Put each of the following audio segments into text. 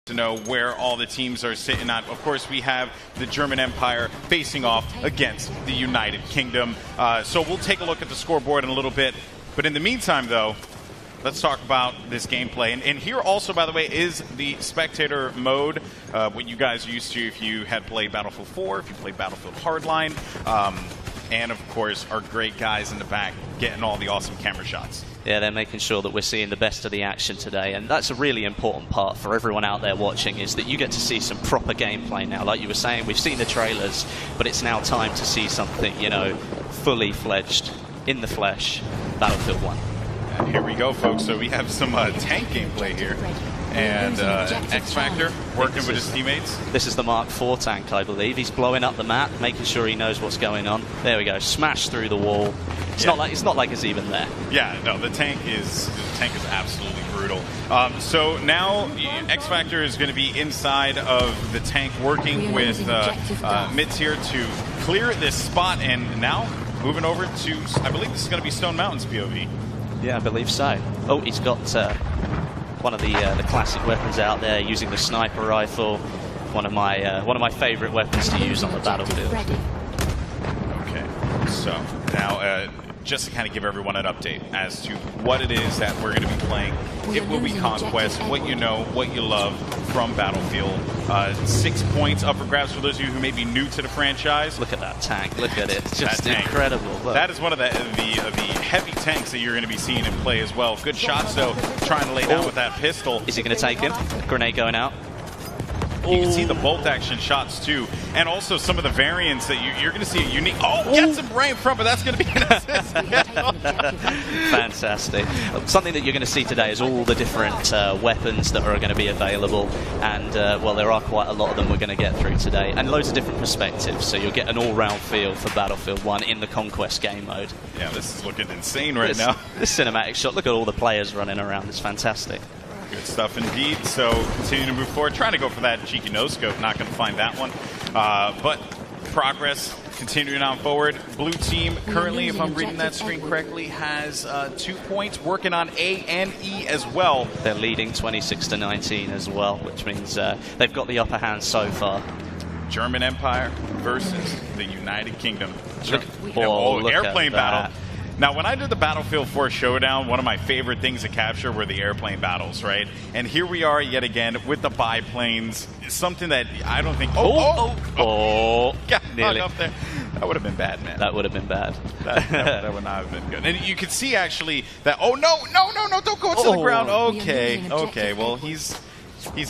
to know where all the teams are sitting at. Of course, we have the German Empire facing off against the United Kingdom. So we'll take a look at the scoreboard in a little bit. But in the meantime, though, let's talk about this gameplay. And here also, by the way, is the spectator mode, what you guys are used to if you had played Battlefield 4, if you played Battlefield Hardline, and, of course, our great guys in the back getting all the awesome camera shots. Yeah, they're making sure that we're seeing the best of the action today, and that's a really important part for everyone out there watching, is that you get to see some proper gameplay now. Like you were saying, we've seen the trailers, but it's now time to see something, you know, fully fledged, in the flesh, Battlefield 1. And here we go, folks. So we have some tank gameplay here. And X-Factor working with his teammates. This is the Mark IV tank, I believe. He's blowing up the map, making sure he knows what's going on. There we go, smash through the wall. It's not like it's even there. Yeah, no, the tank is absolutely brutal. So now X-Factor is going to be inside of the tank, working with Mitz here to clear this spot, and now moving over to, I believe this is going to be Stone Mountain's POV. Yeah, I believe so. Oh, he's got one of the classic weapons out there, using the sniper rifle. One of my favorite weapons to use on the battlefield. Okay, so now just to kind of give everyone an update as to what it is that we're going to be playing. It will be Conquest, what you know, what you love from Battlefield. 6 points up for grabs for those of you who may be new to the franchise. Look at that tank. Look at it. It's just incredible. Look. That is one of the heavy tanks that you're going to be seeing in play as well. Good shots, though, trying to lay down with that pistol. Is he going to take him? Grenade going out. You can see the bolt action shots too, and also some of the variants that you're going to see a unique. Oh, gets him right in front, but that's going to be an assist. Fantastic. Something that you're going to see today is all the different weapons that are going to be available, and well, there are quite a lot of them we're going to get through today, and loads of different perspectives. So you'll get an all-round feel for Battlefield 1 in the Conquest game mode. Yeah, this is looking insane right now. This cinematic shot. Look at all the players running around. It's fantastic. Good stuff indeed. So continuing to move forward, trying to go for that cheeky no-scope. Not going to find that one. But progress continuing on forward. Blue team currently, if I'm reading that screen correctly, has 2 points, working on A and E as well. They're leading 26-19 as well, which means they've got the upper hand so far. German Empire versus the United Kingdom. Look Airplane battle. Now, when I did the Battlefield 4 Showdown, one of my favorite things to capture were the airplane battles, right? And here we are yet again with the biplanes. Something that I don't think... Got nearly up there. That would have been bad, man. That would have been bad. That would not have been good. And you could see, actually, that... Oh, no, don't go to the ground. Okay, well, he's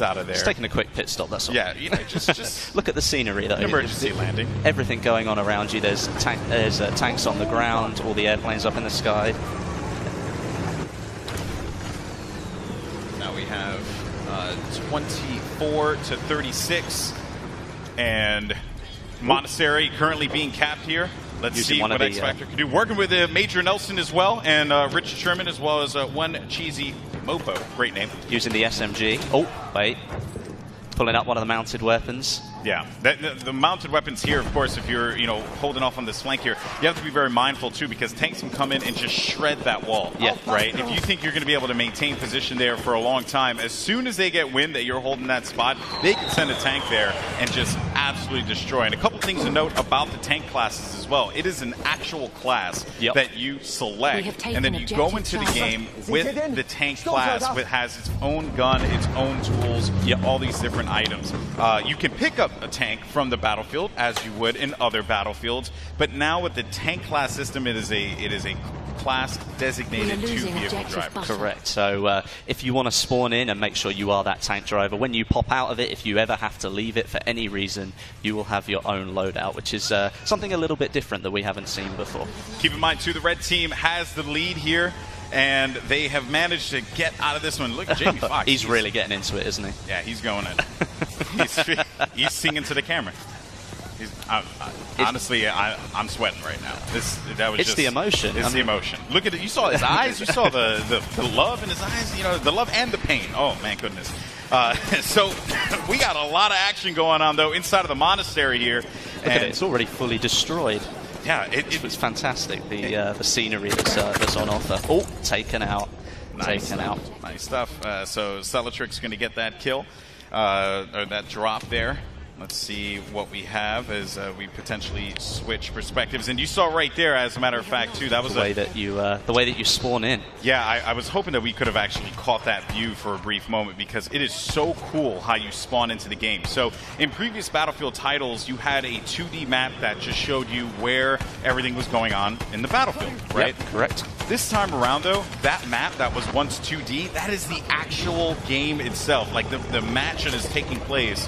out of there. Just taking a quick pit stop, that's all. Yeah, you know, just look at the scenery, though. Emergency landing. Everything going on around you. There's tanks on the ground, all the airplanes up in the sky. Now we have 24-36, and Monastery currently being capped here. Let's see what X-Factor can do. Working with Major Nelson as well, and Richard Sherman, as well as one cheesy Mopo. Great name. Using the SMG. Oh, wait. Pulling up one of the mounted weapons. Yeah, the mounted weapons here, of course, if you're holding off on this flank here, you have to be very mindful too, because tanks can come in and just shred that wall. Yeah, right. If you think you're going to be able to maintain position there for a long time, as soon as they get wind that you're holding that spot, they can send a tank there and just absolutely destroy. And a couple things to note about the tank classes as well: it is an actual class that you select, and then you go into the game with the tank class, which has its own gun, its own tools, all these different items. You can pick up a tank from the battlefield as you would in other battlefields, but now with the tank class system, it is a class designated to vehicle drivers. Correct. So if you want to spawn in and make sure you are that tank driver, when you pop out of it, if you ever have to leave it for any reason, you will have your own loadout, which is something a little bit different that we haven't seen before. Keep in mind too, the red team has the lead here, and they have managed to get out of this one. Look at Jamie Foxx. He's really getting into it, isn't he? Yeah, he's going in. He's singing to the camera. Honestly, I'm sweating right now. It's the emotion. It's the emotion. Look at it. You saw his eyes. You saw the love in his eyes. You know, the love and the pain. Oh, man, goodness. So we got a lot of action going on, though, inside of the monastery here. Look at it. It's already fully destroyed. Yeah, it's fantastic. The scenery that's on offer. Oh, taken out. Nice stuff. So Celatrix going to get that kill. or that drop there. Let's see what we have as we potentially switch perspectives. And you saw right there, as a matter of fact, too, that was the way that you spawn in. Yeah, I was hoping that we could have actually caught that view for a brief moment, because it is so cool how you spawn into the game. So in previous Battlefield titles, you had a 2D map that just showed you where everything was going on in the battlefield, right? Yep, correct. This time around, though, that map that was once 2D, that is the actual game itself. Like the match that is taking place,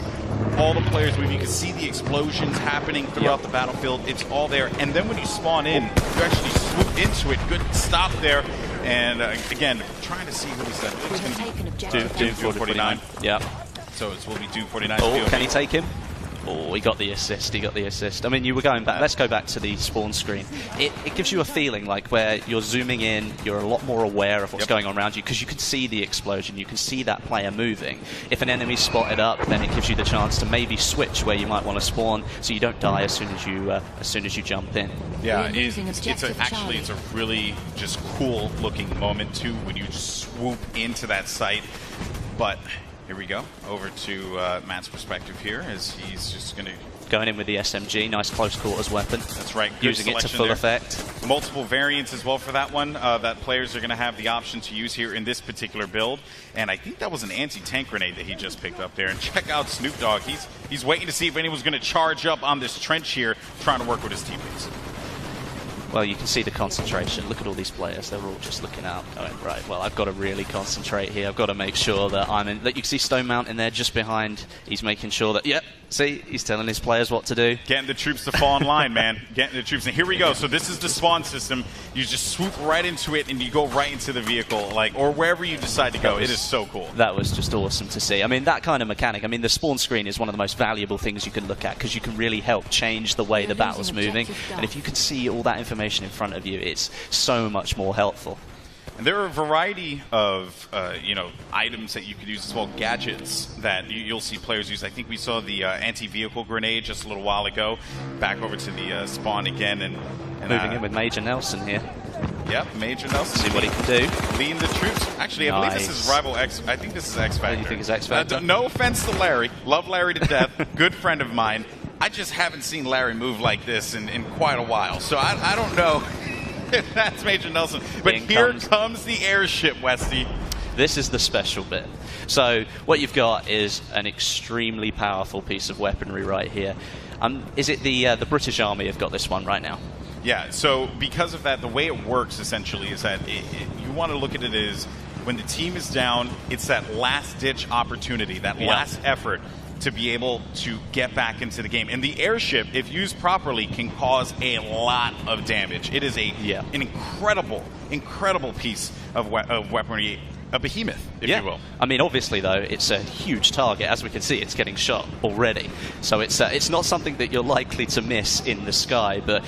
all the players move, you can see the explosions happening throughout the battlefield. It's all there. And then when you spawn in, you actually swoop into it. Good stop there. And again, trying to see what he said. It's going to be Doom 49. Yeah. So it will be Doom 49. Oh, can he take him? Oh, he got the assist. He got the assist. I mean, you were going back. Let's go back to the spawn screen. It gives you a feeling like where you're zooming in, you're a lot more aware of what's going on around you, because you can see the explosion. You can see that player moving. If an enemy's spotted up, then it gives you the chance to maybe switch where you might want to spawn, so you don't die as soon as you jump in. Yeah, it's a really just cool looking moment too when you just swoop into that site. But here we go, over to Matt's perspective here, as he's just going to... Going in with the SMG, nice close quarters weapon. That's right. Good using it to full effect. Multiple variants as well for that one that players are going to have the option to use here in this particular build. And I think that was an anti-tank grenade that he just picked up there. And check out Snoop Dogg. He's waiting to see if anyone's going to charge up on this trench here, trying to work with his teammates. Well, you can see the concentration. Look at all these players. They're all just looking out, going, right, well, I've got to really concentrate here. I've got to make sure that I'm in... Look, you can see Stone Mountain there just behind. He's making sure that... Yep, see, he's telling his players what to do. Getting the troops to fall in line, man. Getting the troops. And here we go. So this is the spawn system. You just swoop right into it, and you go right into the vehicle, like, or wherever you decide to go. It is so cool. That was just awesome to see. I mean, that kind of mechanic. I mean, the spawn screen is one of the most valuable things you can look at, because you can really help change the way the battle's moving. And if you can see all that information in front of you, it's so much more helpful. And there are a variety of items that you could use as well, gadgets that you'll see players use. I think we saw the anti-vehicle grenade just a little while ago. Back over to the spawn again, and moving in with Major Nelson here. Yep, Major Nelson. See what he can do. Leading the troops. Actually, I believe this is Rival X. I think this is X Factor. You think it's X Factor? No offense to Larry. Love Larry to death. Good friend of mine. I just haven't seen Larry move like this in quite a while. So I don't know. That's Major Nelson. But here comes the airship, Westy. This is the special bit. So what you've got is an extremely powerful piece of weaponry right here. Is it the British Army have got this one right now? Yeah, so because of that, the way it works essentially is that you want to look at it as when the team is down, it's that last-ditch opportunity, that last effort to be able to get back into the game. And the airship, if used properly, can cause a lot of damage. It is an incredible piece of weaponry, a behemoth, if you will. I mean, obviously, though, it's a huge target. As we can see, it's getting shot already. So it's not something that you're likely to miss in the sky, but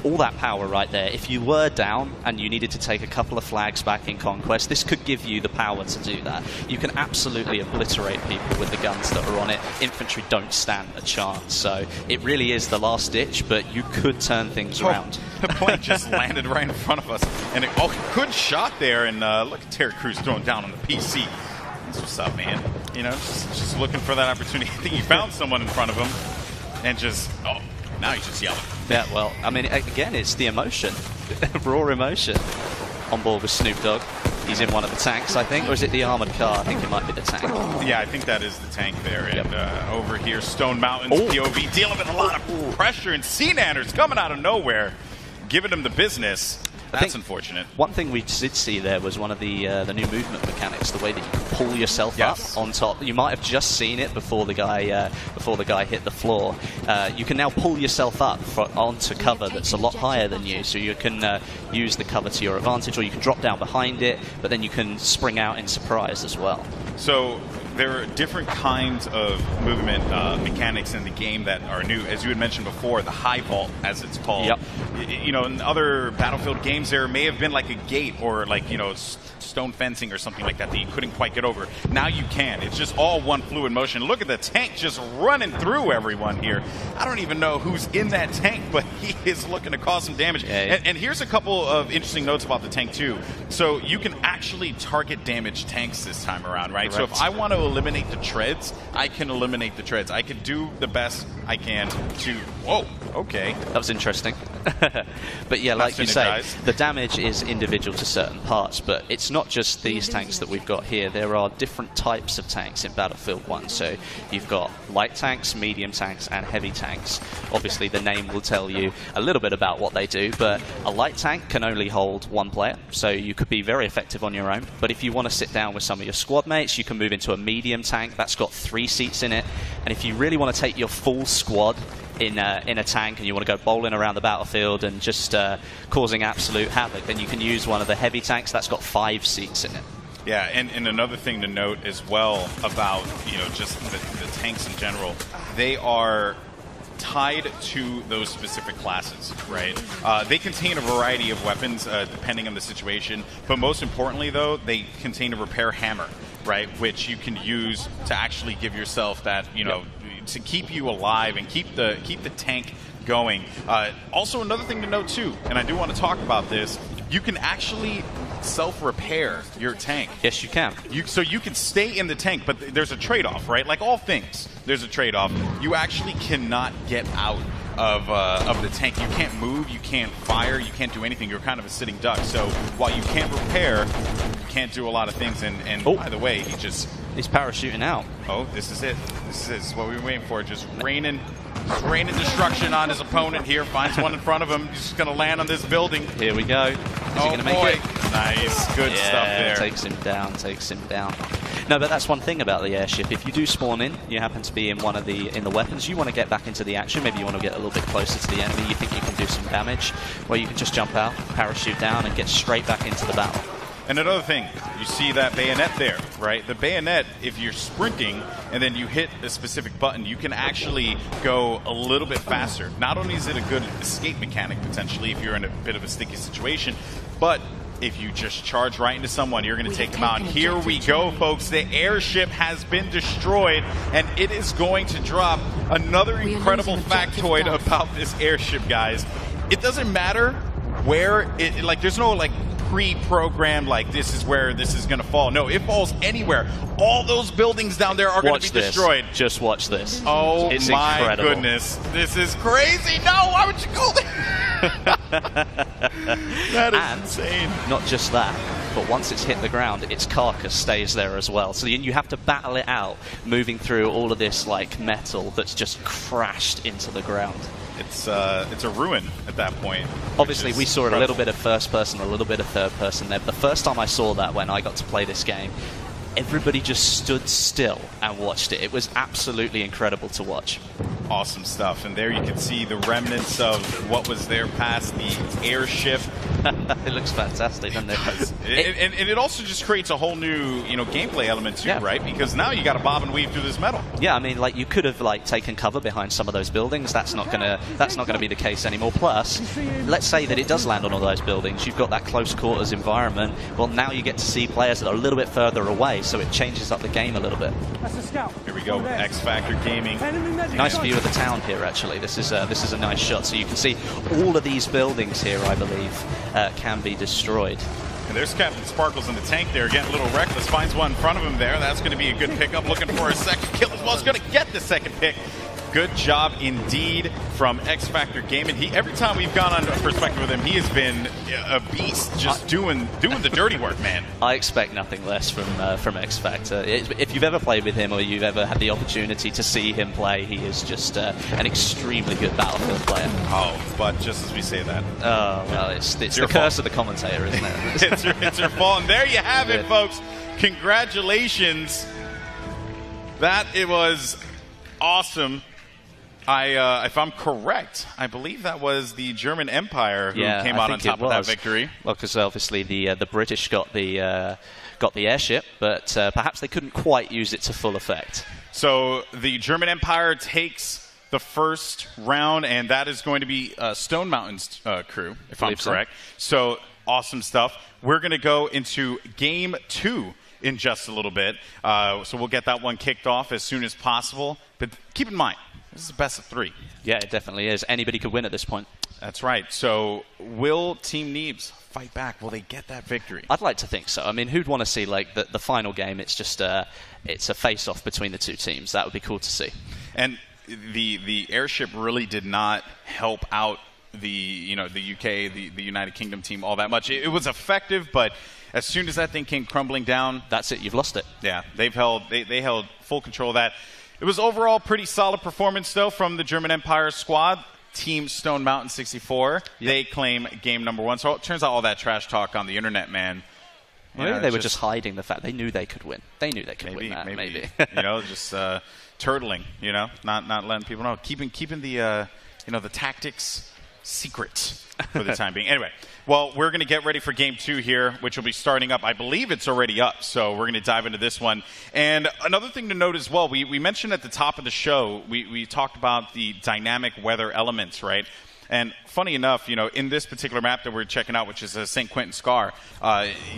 all that power right there. If you were down and you needed to take a couple of flags back in Conquest, this could give you the power to do that. You can absolutely obliterate people with the guns that are on it. Infantry don't stand a chance. So it really is the last ditch, but you could turn things around. The plane just landed right in front of us. And good shot there. And look at Terry Crews throwing down on the PC. That's what's up, man. You know, just looking for that opportunity. I think he found someone in front of him and just... now he's just yelling. Yeah, well, I mean, again, it's the emotion. Raw emotion. On board with Snoop Dogg. He's in one of the tanks, I think. Or is it the armored car? I think it might be the tank. Yeah, I think that is the tank there. And over here, Stone Mountain's POV dealing with a lot of pressure. And Sea-Nanners coming out of nowhere, giving him the business. That's unfortunate. One thing we did see there was one of the new movement mechanics, the way that you can pull yourself up on top. You might have just seen it before the guy hit the floor. You can now pull yourself up onto cover that's a lot higher than you, so you can use the cover to your advantage, or you can drop down behind it, but then you can spring out in surprise as well. So there are different kinds of movement mechanics in the game that are new. As you had mentioned before, the high vault, as it's called. Yep. You know, in other Battlefield games, there may have been like a gate or like, you know, stone fencing or something like that that you couldn't quite get over. Now you can. It's just all one fluid motion. Look at the tank just running through everyone here. I don't even know who's in that tank, but he is looking to cause some damage. Yeah. And here's a couple of interesting notes about the tank too. So you can actually target damage tanks this time around, right? Correct. So if I want to eliminate the treads, I can eliminate the treads. I can do the best I can to... Whoa, okay. That was interesting. But yeah, like you say, the damage is individual to certain parts, but it's not just these tanks that we've got here. There are different types of tanks in Battlefield 1. So you've got light tanks, medium tanks, and heavy tanks. Obviously, the name will tell you a little bit about what they do, but a light tank can only hold one player, so you could be very effective on your own. But if you want to sit down with some of your squad mates, you can move into a medium tank. That's got 3 seats in it. And if you really want to take your full squad in a tank and you want to go bowling around the battlefield and just causing absolute havoc, then you can use one of the heavy tanks. That's got 5 seats in it. Yeah, and another thing to note as well about, you know, just the tanks in general, they are tied to those specific classes, right? They contain a variety of weapons depending on the situation, but most importantly, though, they contain a repair hammer, right, which you can use to actually give yourself that, you know, to keep you alive and keep the tank going. Also, another thing to note too, and I do want to talk about this, you can actually self-repair your tank. Yes, you can. So you can stay in the tank, but there's a trade-off, right? Like all things, there's a trade-off. You actually cannot get out of the tank. You can't move, you can't fire, you can't do anything. You're kind of a sitting duck. So while you can't repair, you can't do a lot of things. And by the way, he's parachuting out. Oh, this is it. This is what we were waiting for. Just raining destruction on his opponent here. Finds one in front of him. He's just going to land on this building. Here we go. Is he going to make it? Nice. Good stuff there. Takes him down. No, but that's one thing about the airship. If you do spawn in, you happen to be in one of the weapons, you want to get back into the action. Maybe you want to get a little bit closer to the enemy. You think you can do some damage. Well, you can just jump out, parachute down, and get straight back into the battle. And another thing, you see that bayonet there, right? The bayonet, if you're sprinting and then you hit a specific button, you can actually go a little bit faster. Not only is it a good escape mechanic, potentially, if you're in a bit of a sticky situation, but if you just charge right into someone, you're going to take them out. And here we go, folks. The airship has been destroyed, and it is going to drop another incredible factoid about this airship, guys. It doesn't matter where it, like, there's no, like, pre-programmed, like, this is where this is going to fall. No, it falls anywhere. All those buildings down there are going to be destroyed. Just watch this. Oh, it's my incredible. Goodness. This is crazy. No, why would you go there? That is insane. Not just that, but once it's hit the ground, its carcass stays there as well. So you have to battle it out, moving through all of this, like, metal that's just crashed into the ground. It's a ruin at that point. Obviously, we saw a little bit of first person, a little bit of third person there. But the first time I saw that, when I got to play this game, everybody just stood still and watched it. It was absolutely incredible to watch. Awesome stuff. And there you can see the remnants of what was there past the airship. It looks fantastic, doesn't it? And it also just creates a whole new, you know, gameplay element too, right? Because now you got to bob and weave through this metal. Yeah, I mean, like, you could have, like, taken cover behind some of those buildings. That's not gonna be the case anymore. Plus, let's say that it does land on all those buildings. You've got that close quarters environment. Well, now you get to see players that are a little bit further away, so it changes up the game a little bit. Here we go, X Factor Gaming. Nice view of the town here, actually. This is a nice shot. So you can see all of these buildings here, I believe, can be destroyed. And there's Captain Sparkles in the tank there, getting a little reckless. Finds one in front of him there. That's going to be a good pickup. Looking for a second kill as well. He's going to get the second pick. Good job indeed from X Factor Gaming. Every time we've gone on a perspective with him, he has been a beast, just doing the dirty work, man. I expect nothing less from X Factor. If you've ever played with him or you've ever had the opportunity to see him play, he is just an extremely good Battlefield player. Oh, but just as we say that. Oh, well, it's the curse of the commentator, isn't it? it's your fault. And there you have it, folks. Congratulations. It was awesome. If I'm correct, I believe that was the German Empire who came out on top of that victory. Well, because obviously the British got the airship, but perhaps they couldn't quite use it to full effect. So the German Empire takes the first round, and that is going to be Stone Mountain's crew, if I'm correct. So awesome stuff. We're going to go into Game 2 in just a little bit. So we'll get that one kicked off as soon as possible. But keep in mind, this is the best of 3. Yeah, it definitely is. Anybody could win at this point. That's right. So will Team Neebs fight back? Will they get that victory? I'd like to think so. I mean, who'd want to see like the final game? It's just it's a face-off between the two teams. That would be cool to see. And the airship really did not help out the UK, the United Kingdom team all that much. It was effective, but as soon as that thing came crumbling down, that's it. You've lost it. Yeah, they held full control of that. It was overall pretty solid performance though from the German Empire squad. Team Stone Mountain 64. Yep. They claim game number 1. So it turns out all that trash talk on the internet, man. Maybe they were just hiding the fact they knew they could win. They knew they could win that. Maybe. Just turtling. Not letting people know. Keeping the the tactics secret for the time being. Anyway, well, we're going to get ready for game 2 here, which will be starting up. I believe it's already up, so we're going to dive into this one. And another thing to note as well, we mentioned at the top of the show, we talked about the dynamic weather elements, right? And funny enough, in this particular map that we're checking out, which is St. Quentin Scar,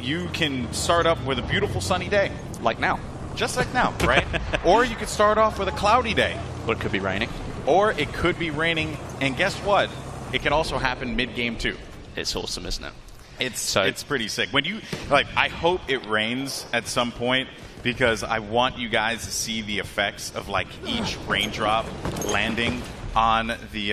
you can start up with a beautiful sunny day. Like now. Just like now, right? Or you could start off with a cloudy day. Or it could be raining. Or it could be raining, and guess what? It can also happen mid-game too. It's awesome, isn't it? It's pretty sick. When you I hope it rains at some point because I want you guys to see the effects of each raindrop landing on the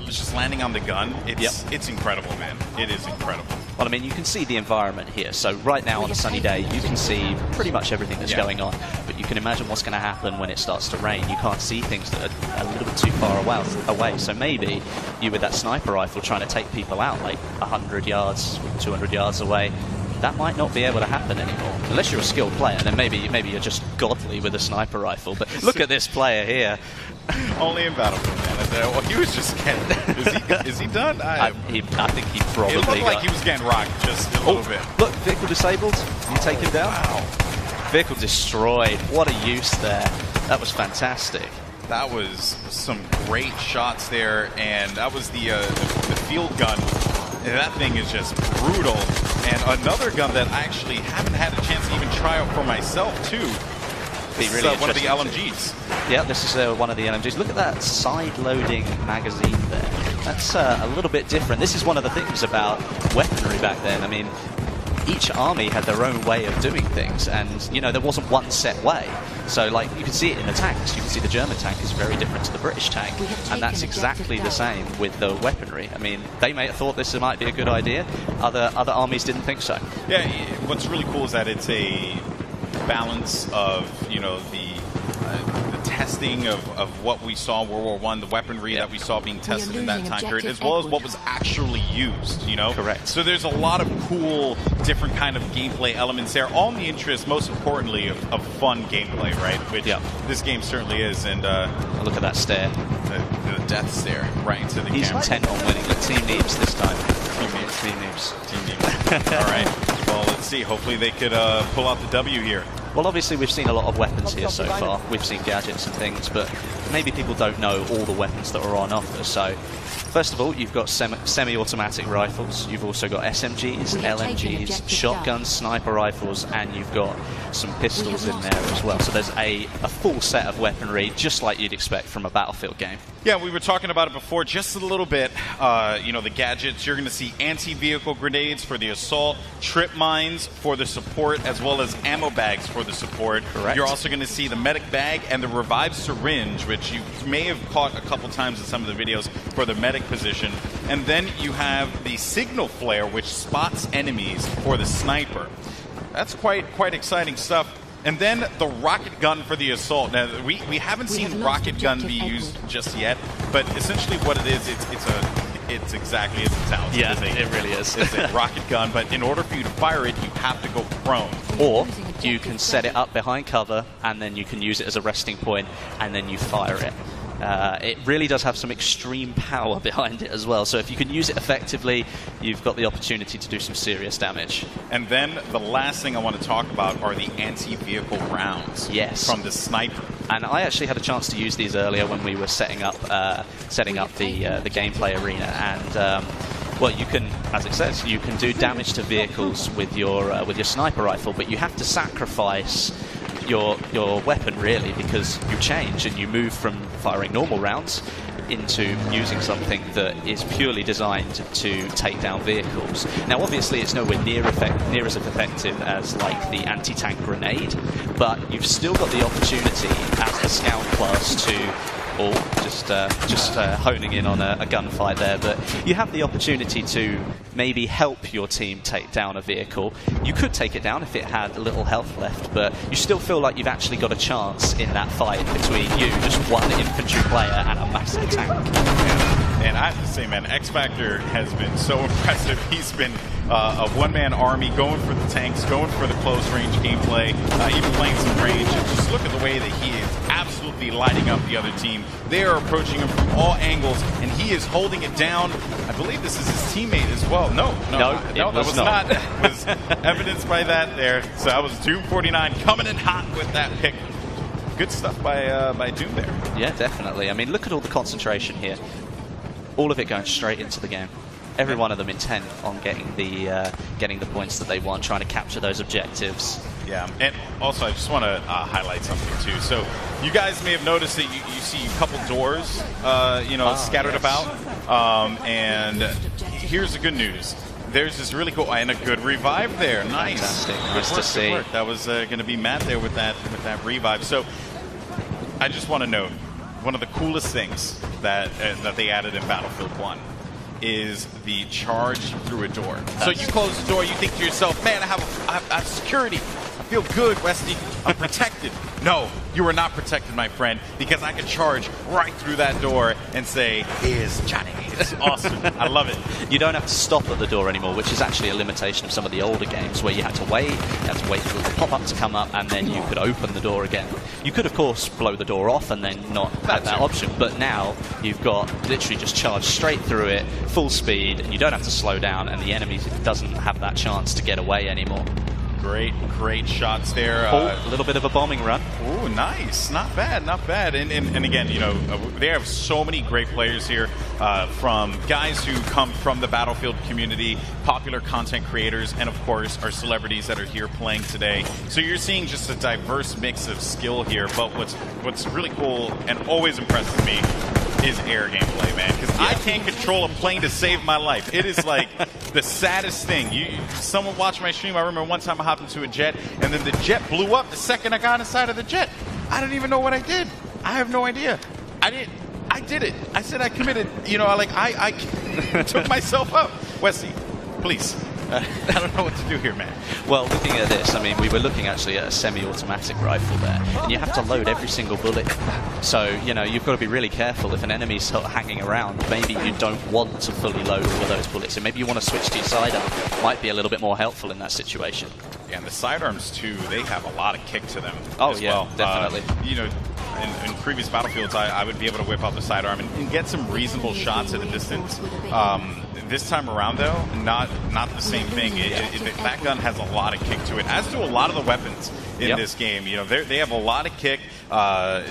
just landing on the gun. It's incredible, man. It is incredible. Well, I mean, you can see the environment here. So right now on a sunny day, you can see pretty much everything that's going on. But you can imagine what's going to happen when it starts to rain. You can't see things that are a little bit too far away. So maybe you, with that sniper rifle, trying to take people out 100 yards, 200 yards away, that might not be able to happen anymore. Unless you're a skilled player, then maybe you're just godly with a sniper rifle. But look at this player here. Only in Battlefield, man. Well, he was just getting... Is he done? I think he probably It looked like he was getting rocked just a little bit. Look, vehicle disabled. You take him down. Wow. Vehicle destroyed. What a use there. That was fantastic. That was some great shots there, and that was the field gun. And that thing is just brutal. And another gun that I actually haven't had a chance to even try out for myself, too. It's really one of the LMGs. Yeah, this is one of the LMGs. Look at that side-loading magazine there. That's a little bit different. This is one of the things about weaponry back then. I mean, each army had their own way of doing things, and there wasn't one set way. So you can see it in the tanks. You can see the German tank is very different to the British tank, and that's exactly the same with the weaponry. I mean, they may have thought this might be a good idea. Other armies didn't think so. Yeah, what's really cool is that it's a balance of the testing of what we saw in World War I, the weaponry that we saw being tested in that time period, as well as what was actually used, Correct. So there's a lot of cool, different kind of gameplay elements there, all in the interest, most importantly, of fun gameplay, right? Which this game certainly is. And look at that stare. The death stare right into the He's camera. intent on winning. Let Team Neebs this time. Team Neebs. All right. Well, let's see. Hopefully they could pull out the W here. Well, obviously we've seen a lot of weapons here so far. We've seen gadgets and things, but maybe people don't know all the weapons that are on offer. So, first of all, you've got semi-automatic rifles. You've also got SMGs, LMGs, shotguns, sniper rifles, and you've got some pistols in there as well. So there's a full set of weaponry, just like you'd expect from a Battlefield game. Yeah, we were talking about it before just a little bit. The gadgets, you're going to see anti-vehicle grenades for the assault, trip mines for the support, as well as ammo bags for the support. Correct. You're also going to see the medic bag and the revived syringe, which you may have caught a couple times in some of the videos for the medic position. And then you have the signal flare, which spots enemies for the sniper. That's quite exciting stuff. And then the rocket gun for the assault. Now, we haven't seen rocket gun be used just yet, but essentially what it is, it's exactly as it sounds. Yeah, it really is. It's a rocket gun, but in order for you to fire it, you have to go prone. Or you can set it up behind cover, and then you can use it as a resting point, and then you fire it. It really does have some extreme power behind it as well. So if you can use it effectively, you've got the opportunity to do some serious damage. And then the last thing I want to talk about are the anti-vehicle rounds. Yes. From the sniper. And I actually had a chance to use these earlier when we were setting up the gameplay arena. And well, you can, as it says, you can do damage to vehicles with your sniper rifle, but you have to sacrifice your weapon, really, because you change and you move from firing normal rounds into using something that is purely designed to take down vehicles. Now, obviously, it's nowhere near as effective as like the anti-tank grenade, but you've still got the opportunity as the scout class to. Or just honing in on a gunfight there, but you have the opportunity to maybe help your team take down a vehicle. You could take it down if it had a little health left, but you still feel like you've actually got a chance in that fight between you, just one infantry player, and a massive tank. And I have to say, man, X Factor has been so impressive. He's been a one-man army going for the tanks, going for the close-range gameplay, even playing some range. And just look at the way that he is absolutely lighting up the other team. They are approaching him from all angles, and he is holding it down. I believe this is his teammate as well. No, that was not. It was evidenced by that there. So that was Doom49 coming in hot with that pick. Good stuff by Doom there. Yeah, definitely. I mean, look at all the concentration here. All of it going straight into the game. Every one of them intent on getting the points that they want, trying to capture those objectives. Yeah, and also I just want to highlight something too. So you guys may have noticed that you see a couple doors, scattered about. And here's the good news. There's this really cool and a good revive there. Nice, fantastic. Nice to see. Good work. That was going to be Matt there with that revive. So I just want to note one of the coolest things that they added in Battlefield 1 is the charge through a door. So you close the door, you think to yourself, man, I have security. I feel good, Westy. I'm protected. No, you are not protected, my friend, because I can charge right through that door and say, here's Johnny. It's awesome. I love it. You don't have to stop at the door anymore, which is actually a limitation of some of the older games where you had to wait for the pop-up to come up, and then you could open the door again. You could, of course, blow the door off and then not have that option, but now you've got literally just charge straight through it, full speed, and you don't have to slow down, and the enemy doesn't have that chance to get away anymore. Great shots there. A little bit of a bombing run. Oh, nice. Not bad. And again, they have so many great players here, from guys who come from the Battlefield community, popular content creators, and of course our celebrities that are here playing today. So you're seeing just a diverse mix of skill here. But what's really cool and always impresses me is air gameplay, man, because I can't control a plane to save my life. It is like the saddest thing. Someone watched my stream. I remember one time I hopped into a jet, and then the jet blew up the second I got inside of the jet. I don't even know what I did. I have no idea. I did it. I said I committed. I took myself up. Wesley, please. I don't know what to do here, man. Well, looking at this, I mean, we were looking actually at a semi-automatic rifle there, and you have to load every single bullet. So, you've got to be really careful. If an enemy's sort of hanging around, maybe you don't want to fully load all of those bullets, and maybe you want to switch to your sidearm. Might be a little bit more helpful in that situation. Yeah, and the sidearms, too, they have a lot of kick to them as well. Definitely. In previous Battlefields, I would be able to whip out the sidearm and get some reasonable shots at a distance. This time around, though, not the same thing. That gun has a lot of kick to it, as do a lot of the weapons in this game. They have a lot of kick. A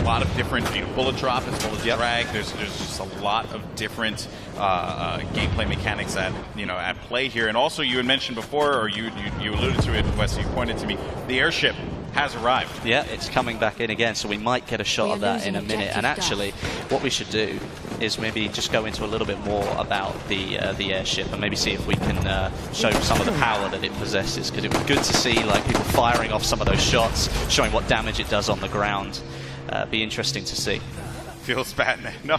lot of different bullet drop as well as drag. There's just a lot of different gameplay mechanics at play here. And also, you had mentioned before, or you alluded to it, Wes. You pointed to me, the airship has arrived. Yeah, it's coming back in again, so we might get a shot of that in a minute. And actually, what we should do is maybe just go into a little bit more about the airship and maybe see if we can show some of the power that it possesses, because it was good to see people firing off some of those shots, showing what damage it does on the ground. Be interesting to see. Feels bad, man. No,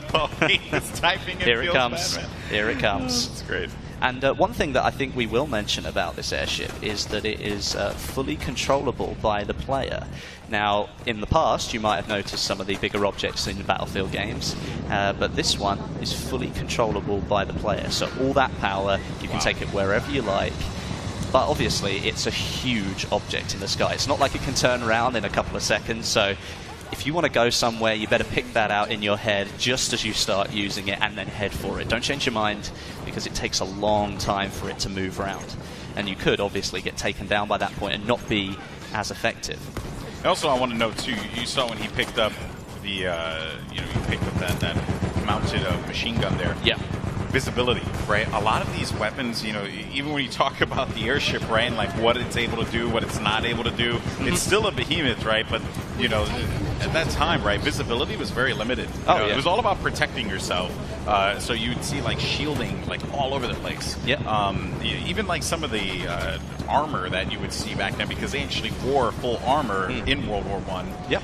he's typing it. Here it comes. Bad, man. Here it comes. It's great. And one thing that I think we will mention about this airship is that it is fully controllable by the player. Now, in the past, you might have noticed some of the bigger objects in Battlefield games, but this one is fully controllable by the player. So all that power, you can take it wherever you like. But obviously, it's a huge object in the sky. It's not like it can turn around in a couple of seconds, so if you want to go somewhere, you better pick that out in your head just as you start using it and then head for it. Don't change your mind, because it takes a long time for it to move around. And you could obviously get taken down by that point and not be as effective. Also, I want to note too, you saw when he picked up the, you picked up that mounted machine gun there. Yeah. Visibility, right? A lot of these weapons, even when you talk about the airship, right, and what it's able to do, what it's not able to do, it's still a behemoth, right? But, at that time, right, visibility was very limited. Yeah. It was all about protecting yourself. So you'd see like shielding like all over the place. Yeah. Even like some of the armor that you would see back then, because they actually wore full armor in World War I. Yep.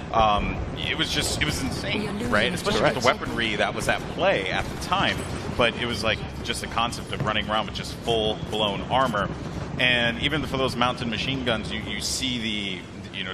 It was insane, right? Especially with the weaponry that was at play at the time. But it was like just the concept of running around with just full-blown armor. And even for those mounted machine guns, you see the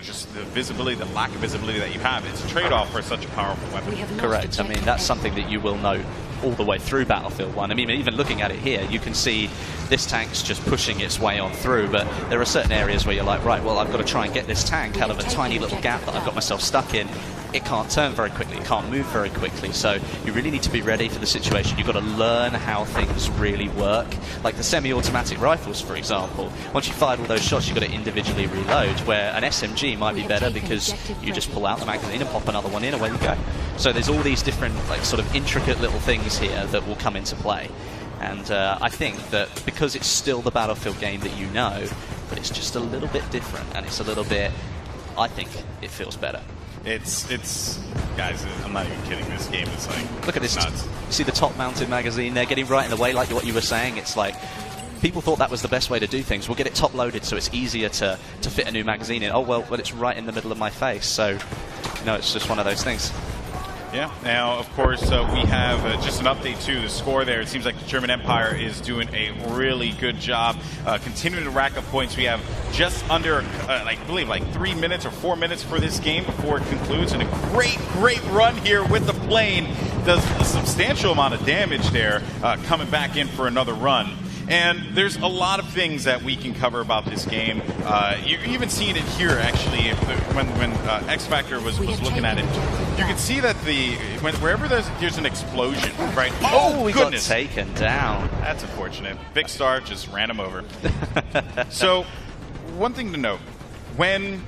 just the visibility, the lack of visibility that you have. It's a trade-off for such a powerful weapon. Correct. I mean, that's something that you will know all the way through Battlefield 1. I mean, even looking at it here, you can see this tank's just pushing its way on through, but there are certain areas where you're like, right, well, I've got to try and get this tank out of a tiny little gap that I've got myself stuck in. It can't turn very quickly, it can't move very quickly, so you really need to be ready for the situation. You've got to learn how things really work. Like the semi-automatic rifles, for example, once you fired all those shots, you've got to individually reload, where an SMG might be better because you just pull out the magazine and pop another one in, away you go. So there's all these different, like, sort of intricate little things here that will come into play. And I think that because it's still the Battlefield game that you know, but it's just a little bit different, and it's a little bit, I think it feels better. It's guys, I'm not even kidding, this game is like, look at this, nuts. You see the top mounted magazine there getting right in the way, like what you were saying. It's like, people thought that was the best way to do things. We'll get it top loaded so it's easier to fit a new magazine in. Oh well, it's right in the middle of my face, so it's just one of those things. Yeah, now, of course, we have just an update to the score there. It seems like the German Empire is doing a really good job continuing to rack up points. We have just under, I believe, like 3 minutes or 4 minutes for this game before it concludes. And a great run here with the plane. Does a substantial amount of damage there, coming back in for another run. And there's a lot of things that we can cover about this game. You're even seeing it here, actually, when X Factor was looking at it. You can see that wherever there's an explosion, right? Oh, we got taken down. That's unfortunate. Big Star just ran him over. So, one thing to note, when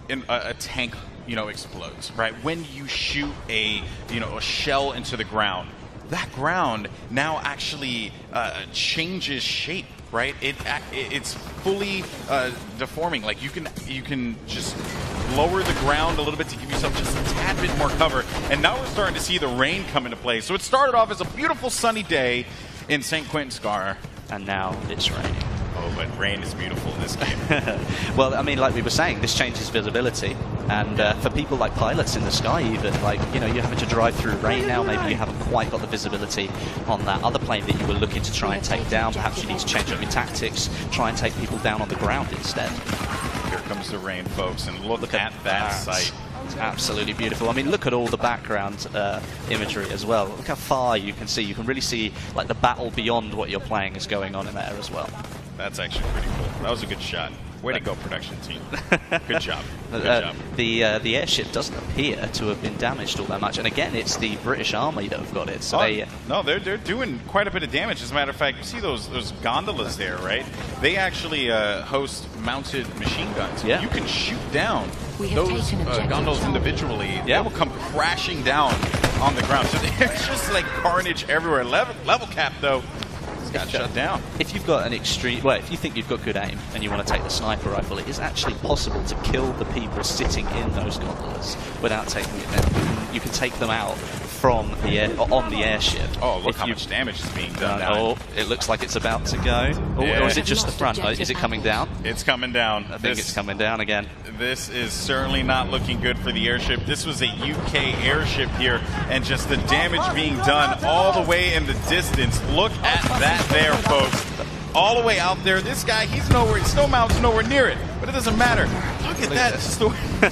a tank, explodes, right? When you shoot a shell into the ground, that ground now actually changes shape, right? It's fully deforming. Like you can just lower the ground a little bit to give yourself just a tad bit more cover. And now we're starting to see the rain come into play. So it started off as a beautiful sunny day in St. Quentin Scar, and now it's raining. Oh, but rain is beautiful in this game. Well, I mean, like we were saying, this changes visibility, and for people like pilots in the sky, even like you're having to drive through rain now. Maybe you haven't quite got the visibility on that other plane that you were looking to try and take down. Perhaps you need to change up your tactics, try and take people down on the ground instead. Here comes the rain, folks, and look at that sight. It's absolutely beautiful. I mean, look at all the background imagery as well. Look how far you can see. You can really see like the battle beyond what you're playing is going on in there as well. That's actually pretty cool. That was a good shot. Way to go, production team. Good job. Good job. The airship doesn't appear to have been damaged all that much. And again, it's the British Army that have got it. So they're doing quite a bit of damage. As a matter of fact, you see those gondolas there, right? They actually host mounted machine guns. Yeah. You can shoot down those gondolas individually. Yeah. They will come crashing down on the ground. So there's just like carnage everywhere. Level cap, though, got shut down. If you've got an if you think you've got good aim and you want to take the sniper rifle, it is actually possible to kill the people sitting in those gondolas without taking it down. You can take them out from on the airship. Oh, look how much damage is being done now. Oh, it looks like it's about to go. Oh, yeah. Or is it just the front? Is it coming down? It's coming down. I think it's coming down again. This is certainly not looking good for the airship. This was a UK airship here, and just the damage being done all the way in the distance. Look at that there, folks. All the way out there. This guy, Snowmount's nowhere near it, but it doesn't matter. Look at that.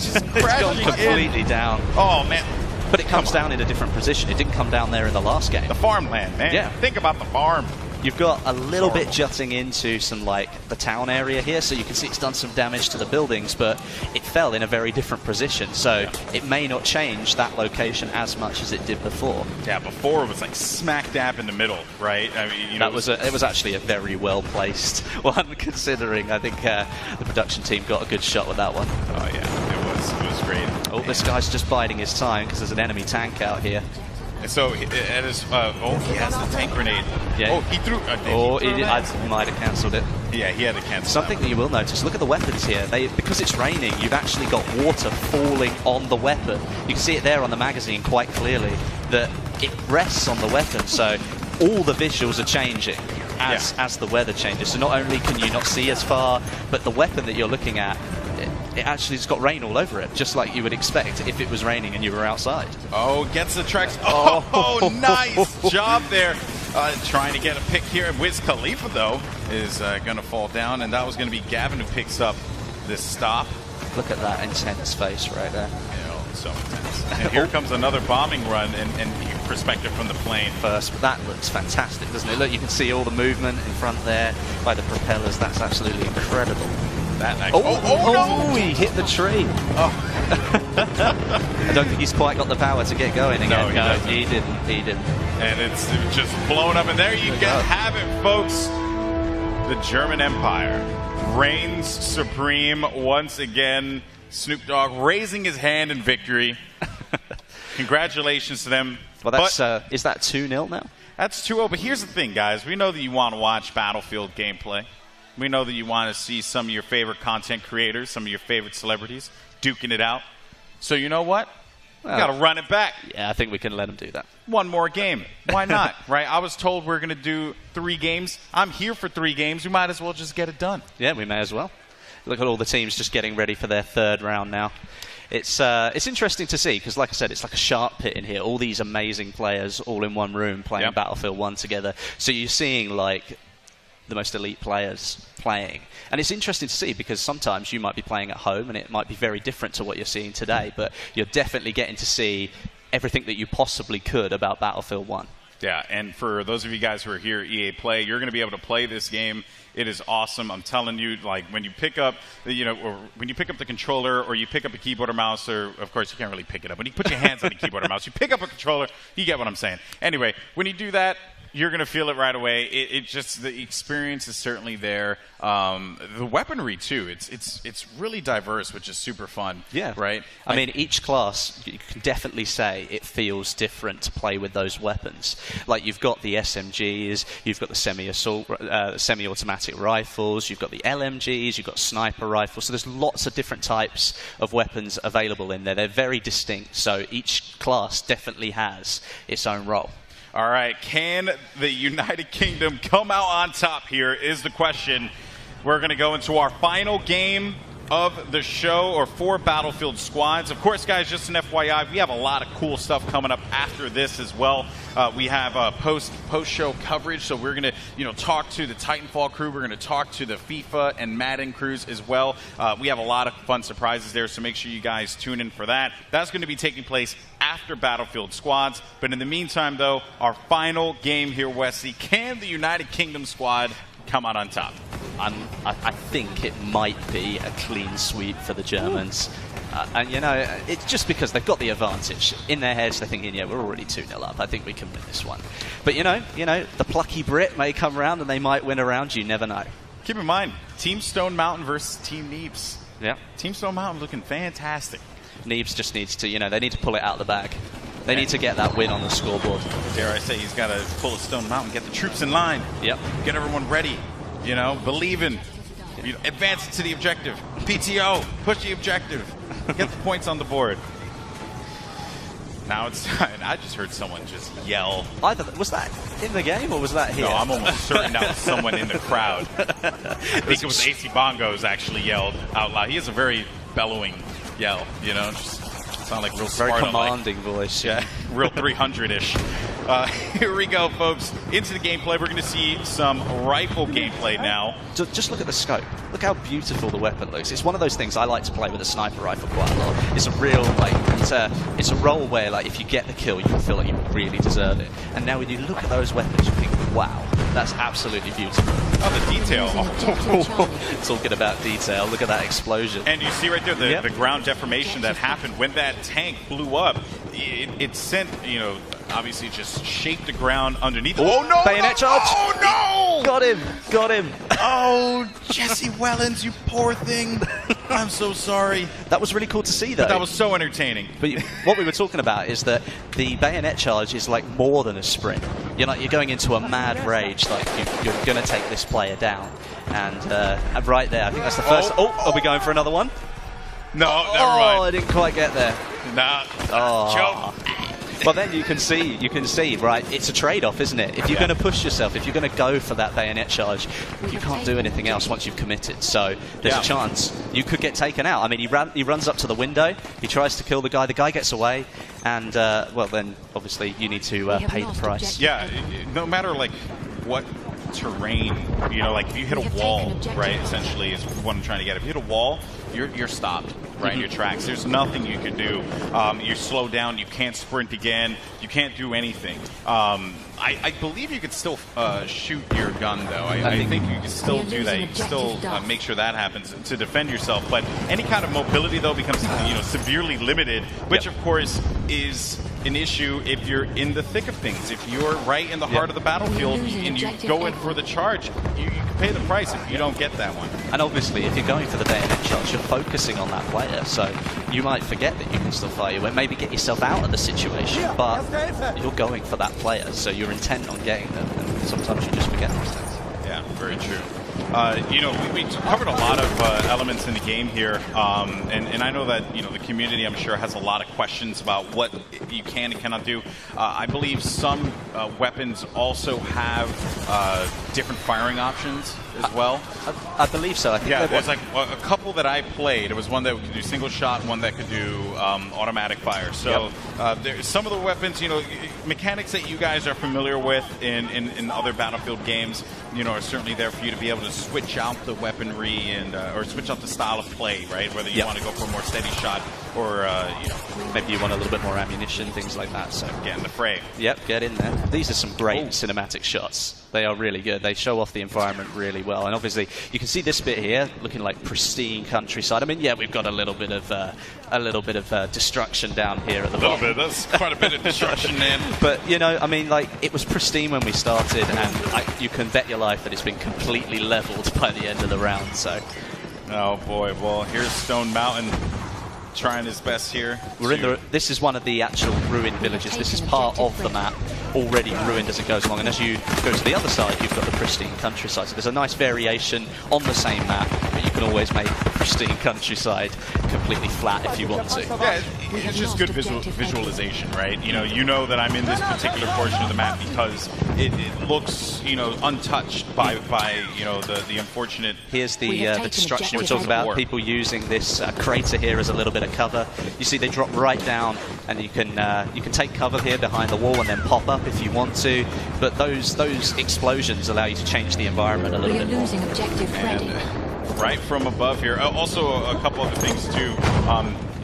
Just crashing completely down. Oh, man. But it comes down in a different position. It didn't come down there in the last game. The farmland, man. Yeah. Think about the farm. You've got a little bit jutting into some, like, the town area here, so you can see it's done some damage to the buildings, but it fell in a very different position, so it may not change that location as much as it did before. Yeah, before it was like smack dab in the middle, right? I mean, it was actually a very well placed one, considering I think the production team got a good shot with that one. Oh yeah, it was great. Oh, this guy's just biding his time because there's an enemy tank out here. So he has the tank grenade. Yeah. Oh, he threw. He might have cancelled it. Yeah, he had to cancel. Something that you will notice, look at the weapons here. Because it's raining, you've actually got water falling on the weapon. You can see it there on the magazine quite clearly, that it rests on the weapon, so all the visuals are changing as the weather changes. So not only can you not see as far, but the weapon that you're looking at, it actually has got rain all over it, just like you would expect if it was raining and you were outside. Oh, gets the tracks. Oh, nice job there. Trying to get a pick here. Wiz Khalifa, though, is going to fall down, and that was going to be Gavin who picks up this stop. Look at that intense face right there. Yeah, so intense. And here comes another bombing run and perspective from the plane. First, but that looks fantastic, doesn't it? Look, you can see all the movement in front there by the propellers. That's absolutely incredible. That actually, no! He hit the tree. I don't think he's quite got the power to get going again. No, he didn't. And it's just blown up. And there you have it, folks. The German Empire reigns supreme once again. Snoop Dogg raising his hand in victory. Congratulations to them. Well, that's is that 2-0 now? That's 2-0. But here's the thing, guys. We know that you want to watch Battlefield gameplay. We know that you want to see some of your favorite content creators, some of your favorite celebrities duking it out. So you know what? We got to run it back. Yeah, I think we can let them do that. One more game. Why not? Right? I was told we're going to do 3 games. I'm here for 3 games. We might as well just get it done. Yeah, we may as well. Look at all the teams just getting ready for their 3rd round now. It's interesting to see because, like I said, it's like a shark pit in here. All these amazing players all in one room playing Battlefield 1 together. So you're seeing, like, the most elite players playing. And it's interesting to see because sometimes you might be playing at home and it might be very different to what you're seeing today, but you're definitely getting to see everything that you possibly could about Battlefield 1. Yeah, and for those of you guys who are here at EA Play, you're going to be able to play this game. It is awesome. I'm telling you, like, when you pick up, or when you pick up the controller or you pick up a keyboard or mouse, or, of course, you can't really pick it up. When you put your hands on the keyboard or mouse, you pick up a controller, you get what I'm saying. Anyway, when you do that, you're going to feel it right away. It just, the experience is certainly there. The weaponry, too, it's really diverse, which is super fun. Yeah. Right? I mean, each class, you can definitely say it feels different to play with those weapons. Like, you've got the SMGs, you've got the semi-automatic rifles, you've got the LMGs, you've got sniper rifles. So there's lots of different types of weapons available in there. They're very distinct, so each class definitely has its own role. All right, can the United Kingdom come out on top here is the question. We're going to go into our final game of the show, or 4 Battlefield squads. Of course, guys, just an FYI, we have a lot of cool stuff coming up after this as well. We have post-show coverage, so we're going to talk to the Titanfall crew. We're going to talk to the FIFA and Madden crews as well. We have a lot of fun surprises there, so make sure you guys tune in for that. That's going to be taking place after Battlefield squads. But in the meantime, though, our final game here, Wesley, can the United Kingdom squad come out on top? I think it might be a clean sweep for the Germans. And, it's just because they've got the advantage. In their heads, they're thinking, yeah, we're already 2-0 up. I think we can win this one. But, the plucky Brit may come around and they might win a round. You never know. Keep in mind, Team Stone Mountain versus Team Neebs. Yeah. Team Stone Mountain looking fantastic. Neebs just needs to, they need to pull it out of the bag. They need to get that win on the scoreboard. Dare I say, he's got to pull a Stone Mountain, get the troops in line. Yep. Get everyone ready. Believe in. Advance to the objective. PTO, push the objective. Get the points on the board. Now it's time. I just heard someone just yell. Was that in the game or was that here? No, I'm almost certain that was someone in the crowd. I think it was AC Bongos actually yelled out loud. He has a very bellowing yell, just sound like real very Spartan, commanding voice. Yeah, real 300-ish. Here we go, folks. Into the gameplay. We're going to see some rifle gameplay now. Just look at the scope. Look how beautiful the weapon looks. It's one of those things I like to play with a sniper rifle quite a lot. It's a real, it's a role where, if you get the kill, you feel like you really deserve it. And now when you look at those weapons, you think, wow, that's absolutely beautiful. Oh, the detail. Talking about detail. Look at that explosion. And you see right there the ground deformation that happened when that tank blew up. It sent, obviously just shake the ground underneath. Oh no! Bayonet charge! Oh no! Got him! Got him! Oh, Jesse Wellens, you poor thing. I'm so sorry. That was really cool to see, though. But that was so entertaining. But what we were talking about is that the bayonet charge is like more than a sprint. You're going into a mad rage, like you're going to take this player down. And right there, I think that's the first. Oh, are we going for another one? No, never mind. Oh, I didn't quite get there. Nah. Oh. Well, then you can see, right, it's a trade-off, isn't it? If you're going to push yourself, if you're going to go for that bayonet charge, you can't do anything else once you've committed. So there's a chance you could get taken out. I mean, he runs up to the window, he tries to kill the guy gets away, and, well, then, obviously, you need to pay the price. Yeah, no matter, like, what terrain, like if you hit a wall, right, essentially is what I'm trying to get. If you hit a wall, you're stopped, right, in your tracks. There's nothing you can do. You're slowed down. You can't sprint again. You can't do anything. I believe you could still shoot your gun, though. I think you can still do that. You can still make sure that happens to defend yourself. But any kind of mobility, though, becomes severely limited, which, of course, is an issue if you're in the thick of things. If you're right in the heart of the battlefield and you go in for the charge, you can pay the price if you don't get that one. And obviously, if you're going for the bayonet charge, you're focusing on that player, so you might forget that you can still fire you and maybe get yourself out of the situation, but you're going for that player, so you're intent on getting them, and sometimes you just forget those things. Yeah, very true. We covered a lot of elements in the game here, and I know that the community, I'm sure, has a lot of questions about what you can and cannot do. I believe some weapons also have different firing options as well. I believe so. I think there's like a couple that I played. It was one that could do single shot, one that could do automatic fire. So there's some of the weapons, mechanics that you guys are familiar with in other Battlefield games, are certainly there for you to be able to switch out the weaponry and or switch out the style of play, right? Whether you want to go for a more steady shot or maybe you want a little bit more ammunition, things like that. So get in the fray. Yep, get in there. These are some great cinematic shots. They are really good. They show off the environment really well. And obviously, you can see this bit here looking like pristine countryside. I mean, yeah, we've got a little bit of destruction down here at the bottom. A little bit. That's quite a bit of destruction, man. But I mean, like, it was pristine when we started, and you can bet your life that it's been completely leveled by the end of the round. So, oh boy. Well, here's Stone Mountain trying his best here. This is one of the actual ruined villages. This is part of the map, already ruined as it goes along. And as you go to the other side, you've got the pristine countryside. So there's a nice variation on the same map, but you can always make the pristine countryside completely flat if you want to. Yeah, it's just good visualization, right? You know that I'm in this particular portion of the map because it looks, untouched by the unfortunate. Here's the destruction we talked about. People using this crater here as a little bit of cover. You see, they drop right down, and you can take cover here behind the wall and then pop up if you want to. But those explosions allow you to change the environment a little bit more. Losing objective Right from above here. Also, a couple other things too.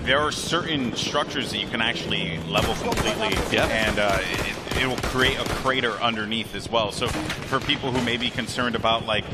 There are certain structures that you can actually level completely, and it will create a crater underneath as well. So for people who may be concerned about, like,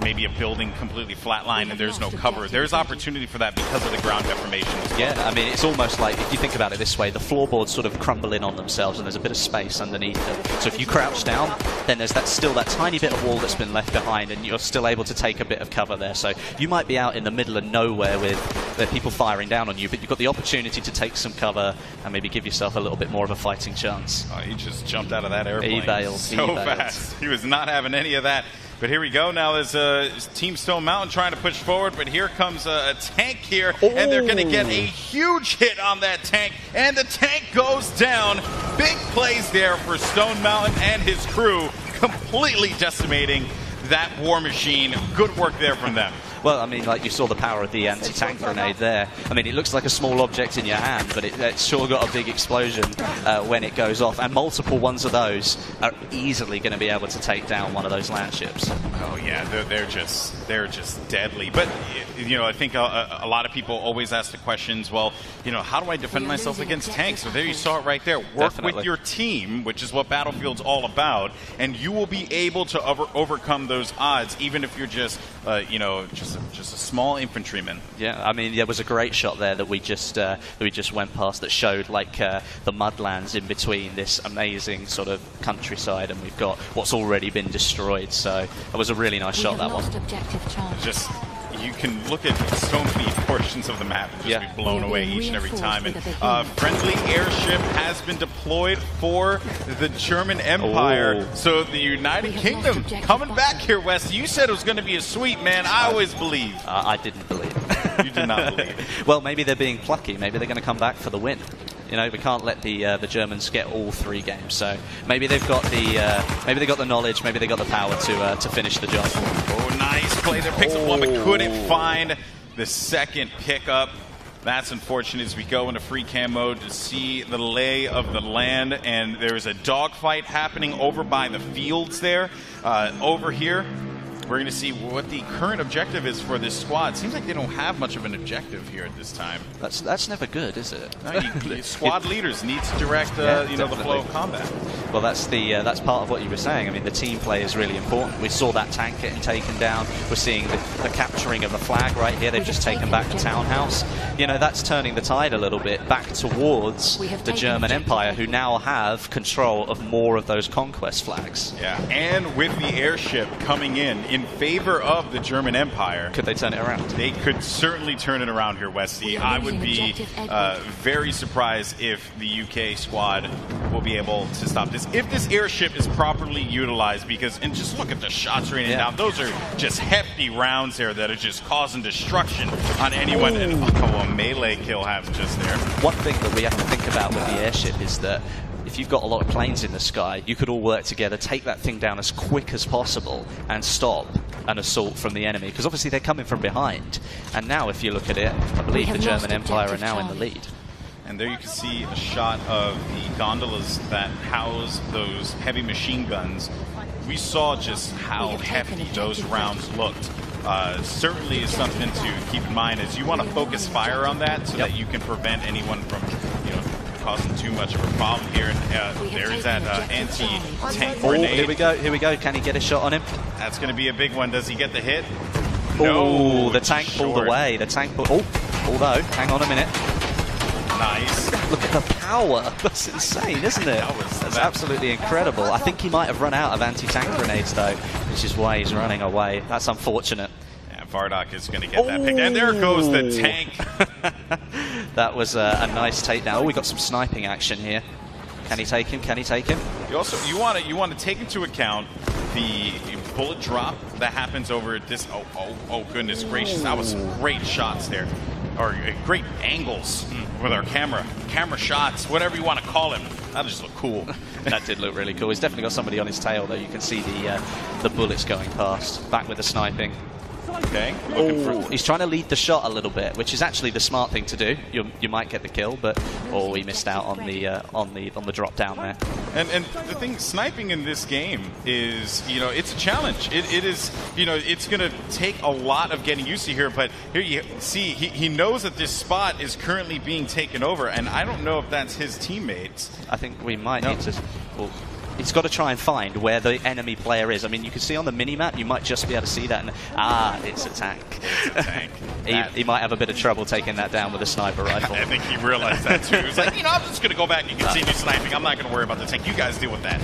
maybe a building completely flatlined and there's no cover, there's opportunity for that because of the ground deformation as well. Yeah, I mean, it's almost like, if you think about it this way, the floorboards sort of crumble in on themselves and there's a bit of space underneath them. So if you crouch down, then there's still that tiny bit of wall that's been left behind, and you're still able to take a bit of cover there. So you might be out in the middle of nowhere with people firing down on you, but you've got the opportunity to take some cover and maybe give yourself a little bit more of a fighting chance. Oh, he just jumped out of that airplane. He bailed. Fast. He was not having any of that. But here we go. Now there's Team Stone Mountain trying to push forward, but here comes a tank here, and they're going to get a huge hit on that tank, and the tank goes down. Big plays there for Stone Mountain and his crew, completely decimating that war machine. Good work there from them. Well, I mean, like, you saw the power of the anti-tank grenade there. I mean, it looks like a small object in your hand, but it's sure got a big explosion when it goes off. And multiple ones of those are easily going to be able to take down one of those land ships. Oh yeah, they're just deadly. But I think a lot of people always ask the questions. Well, how do I defend myself against tanks? So there you saw it right there. Work with your team, which is what Battlefield's all about, and you will be able to overcome those odds, even if you're just just a small infantryman. Yeah, I mean, there was a great shot there that we just went past that showed like the mudlands in between this amazing sort of countryside, and we've got what's already been destroyed. So that was a really nice shot, that one. Just, you can look at so many portions of the map and just be blown away each and every time. And friendly airship has been deployed for the German Empire. So the United Kingdom coming back here, Wes. You said it was going to be a sweep, man. I always believe. I didn't believe. You did not believe. Well, maybe they're being plucky. Maybe they're going to come back for the win. You know, we can't let the Germans get all 3 games. So maybe they've got the knowledge. Maybe they got the power to finish the job. Oh, nice play there. Picks up one, but couldn't find the second pickup. That's unfortunate as we go into free cam mode to see the lay of the land, and there's a dogfight happening over by the fields there. Over here, we're going to see what the current objective is for this squad. Seems like they don't have much of an objective here at this time. That's never good, is it? No, squad leaders need to direct the flow of combat. Well, that's part of what you were saying. I mean, the team play is really important. We saw that tank getting taken down. We're seeing the capturing of the flag right here. They've just taken back the townhouse. You know, that's turning the tide a little bit back towards the German Empire, who now have control of more of those conquest flags. Yeah, and with the airship coming in favor of the German Empire. Could they turn it around? They could certainly turn it around here, Westy. I would be very surprised if the UK squad will be able to stop this. If this airship is properly utilized, and just look at the shots raining down. Those are just hefty rounds there that are just causing destruction on anyone. And a melee kill happens just there. One thing that we have to think about with the airship is that if you've got a lot of planes in the sky, you could all work together, take that thing down as quick as possible and stop an assault from the enemy, because obviously they're coming from behind. And now if you look at it, I believe the German Empire are now in the lead. And there you can see a shot of the gondolas that house those heavy machine guns. We saw just how hefty those rounds looked. Certainly is something to keep in mind, as you want to focus fire on that so that you can prevent anyone from, causing too much of a problem here. And there is that anti-tank grenade. Here we go. Can he get a shot on him? That's going to be a big one. Does he get the hit? No, the tank pulled away. Although, hang on a minute. Nice. Look at the power. That's insane, isn't it? That's absolutely incredible. I think he might have run out of anti-tank grenades, though, which is why he's running away. That's unfortunate. Yeah, Vardock is going to get that pick. And there goes the tank. That was a nice takedown. Oh, we got some sniping action here. Can he take him? You want to take into account the bullet drop that happens over this. Oh goodness gracious! That was great shots there, or great angles with our camera shots, whatever you want to call him. That just looked cool. That did look really cool. He's definitely got somebody on his tail, though. You can see the bullets going past. Back with the sniping. Okay. He's trying to lead the shot a little bit, which is actually the smart thing to do. You might get the kill, but he missed out on the drop down there. And the thing, sniping in this game is, it's a challenge. It is, it's going to take a lot of getting used to here. But here you see, he knows that this spot is currently being taken over, and I don't know if that's his teammates. I think we might need to. Well, it's got to try and find where the enemy player is. I mean, you can see on the mini-map, you might just be able to see that. And, it's a tank. It's a tank. He might have a bit of trouble taking that down with a sniper rifle. I think he realized that too. He was like, I'm just going to go back and continue sniping. I'm not going to worry about the tank. You guys deal with that.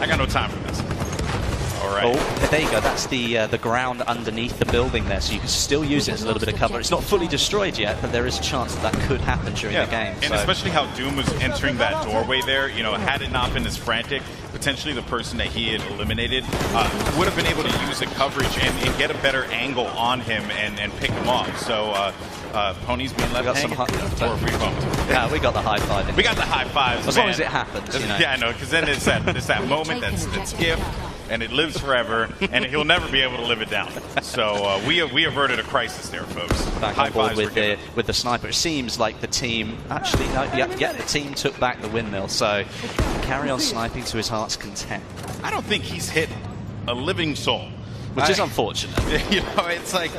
I got no time for this. All right. Oh, there you go. That's the ground underneath the building there, so you can still use it as a little bit of cover. It's not fully destroyed yet, but there is a chance that could happen during the game. And especially how Doom was entering that doorway there, had it not been as frantic, potentially the person that he had eliminated would have been able to use the coverage and get a better angle on him and pick him off. So Pony's being left hanging for a free moment. Yeah, we got the high five. We got the high fives, as long as it happens. Yeah, I know, because then it's that moment that's gift. And it lives forever, and he'll never be able to live it down. So we averted a crisis there, folks. Back on board with the sniper. It seems like the team actually, the team took back the windmill. So carry on sniping to his heart's content. I don't think he's hit a living soul, which is unfortunate. It's like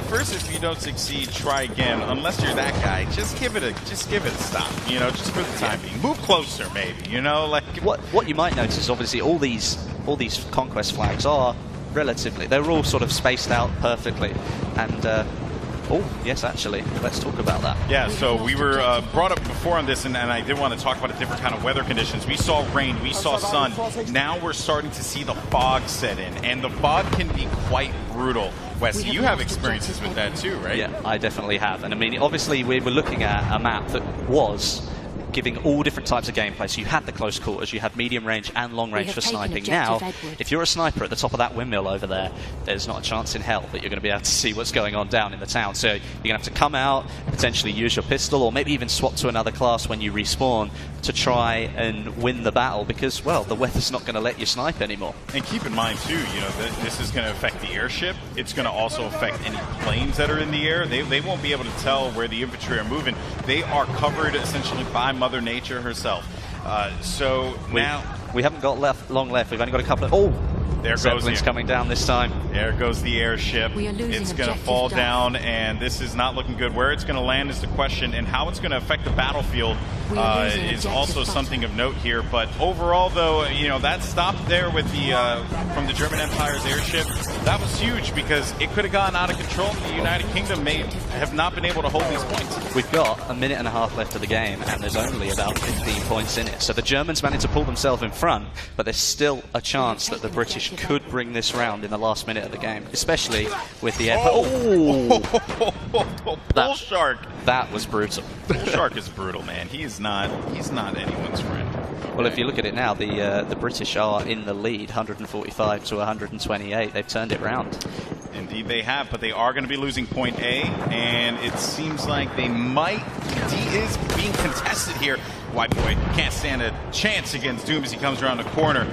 first, if you don't succeed, try again. Unless you're that guy, just give it a stop. Just for the time being. Move closer, maybe. Like what you might notice is obviously all these conquest flags are relatively. They were all sort of spaced out perfectly. And, oh, yes, actually, let's talk about that. Yeah, so we were brought up before on this, and I did want to talk about a different kind of weather conditions. We saw rain, we saw sun. Now we're starting to see the fog set in, and the fog can be quite brutal. Wesley, you have experiences with that too, right? Yeah, I definitely have. And I mean, obviously, we were looking at a map that was giving all different types of gameplay. So you had the close quarters, you had medium range and long range for sniping. Now, if you're a sniper at the top of that windmill over there, there's not a chance in hell that you're going to be able to see what's going on down in the town. So you're going to have to come out, potentially use your pistol, or maybe even swap to another class when you respawn to try and win the battle, because, well, the weather's not going to let you snipe anymore. And keep in mind, too, you know, this is going to affect the airship. It's going to also affect any planes that are in the air. They won't be able to tell where the infantry are moving. They are covered essentially by Mother Nature herself. So now we haven't got long left. We've only got a couple of... Oh! There Zeppelin's coming down this time. There goes the airship. It's going to fall down, and this is not looking good. Where it's going to land is the question, and how it's going to affect the battlefield is also something of note here. But overall, though, you know, that stop there with the from the German Empire's airship, that was huge because it could have gotten out of control. The United Kingdom may have not been able to hold these points. We've got a minute and a half left of the game, and there's only about 15 points in it. So the Germans managed to pull themselves in front, but there's still a chance that the British could bring this round in the last minute of the game, especially with the air. Bull Shark. That was brutal. Bull Shark is brutal, man. He's not anyone's friend. Well, if you look at it now, the British are in the lead, 145 to 128. They've turned it round. Indeed they have, but they are going to be losing point A, and it seems like they might. D is being contested here. White boy can't stand a chance against Doom as he comes around the corner.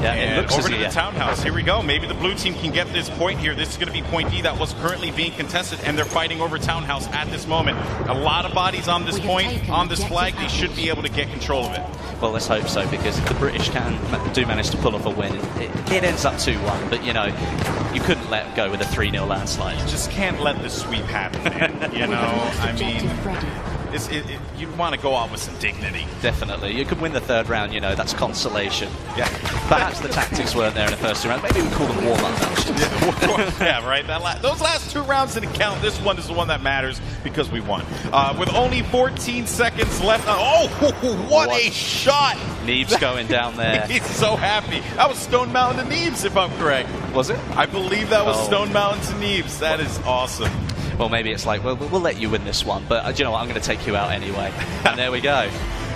Yeah, and it looks over to the townhouse. Here we go. Maybe the blue team can get this point here. This is going to be point D that was currently being contested, and they're fighting over townhouse at this moment. A lot of bodies on this point, on this flag. They should be able to get control of it. Well, let's hope so, because if the British do manage to pull off a win, it ends up 2-1. But, you know, you couldn't let go with a 3-0 landslide. You just can't let the sweep happen, man. You know, I mean... you want to go out with some dignity. Definitely. You could win the third round, you know, that's consolation. Yeah. Perhaps the tactics weren't there in the first 2 rounds. Maybe we call them warm-up matches. Yeah, right. Those last 2 rounds didn't count. This one is the one that matters because we won. With only 14 seconds left. Oh, what a shot. Neves going down there. He's so happy. That was Stone Mountain to Neves, if I'm correct. Was it? I believe that was Stone Mountain to Neves. That is awesome. Well, maybe it's like, well, we'll let you win this one, but do you know what? I'm going to take you out anyway. And there we go.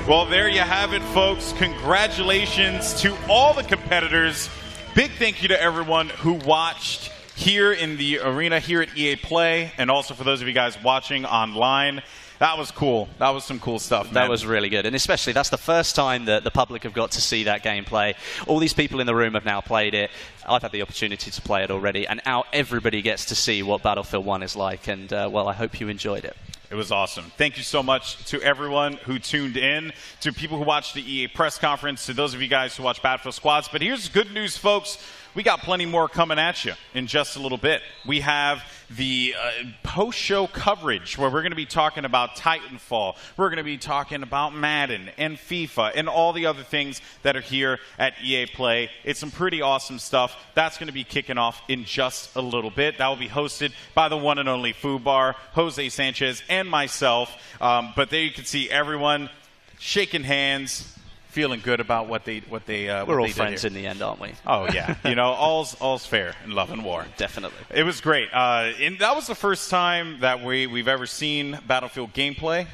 Well, there you have it, folks. Congratulations to all the competitors. Big thank you to everyone who watched here in the arena here at EA Play, and also for those of you guys watching online. That was cool. That was some cool stuff, man. That was really good. And especially, that's the first time that the public have got to see that gameplay. All these people in the room have now played it. I've had the opportunity to play it already. And now everybody gets to see what Battlefield 1 is like. And, well, I hope you enjoyed it. It was awesome. Thank you so much to everyone who tuned in, to people who watched the EA press conference, to those of you guys who watch Battlefield Squads. But here's good news, folks. We got plenty more coming at you in just a little bit. We have the post-show coverage where we're going to be talking about Titanfall. We're going to be talking about Madden and FIFA and all the other things that are here at EA Play. It's some pretty awesome stuff. That's going to be kicking off in just a little bit. That will be hosted by the one and only Fubar, Jose Sanchez, and myself. But there you can see everyone shaking hands, feeling good about what they We're all friends in the end, aren't we? Oh yeah, you know, all's fair in love and war. Definitely. It was great. And that was the first time that we've ever seen Battlefield gameplay.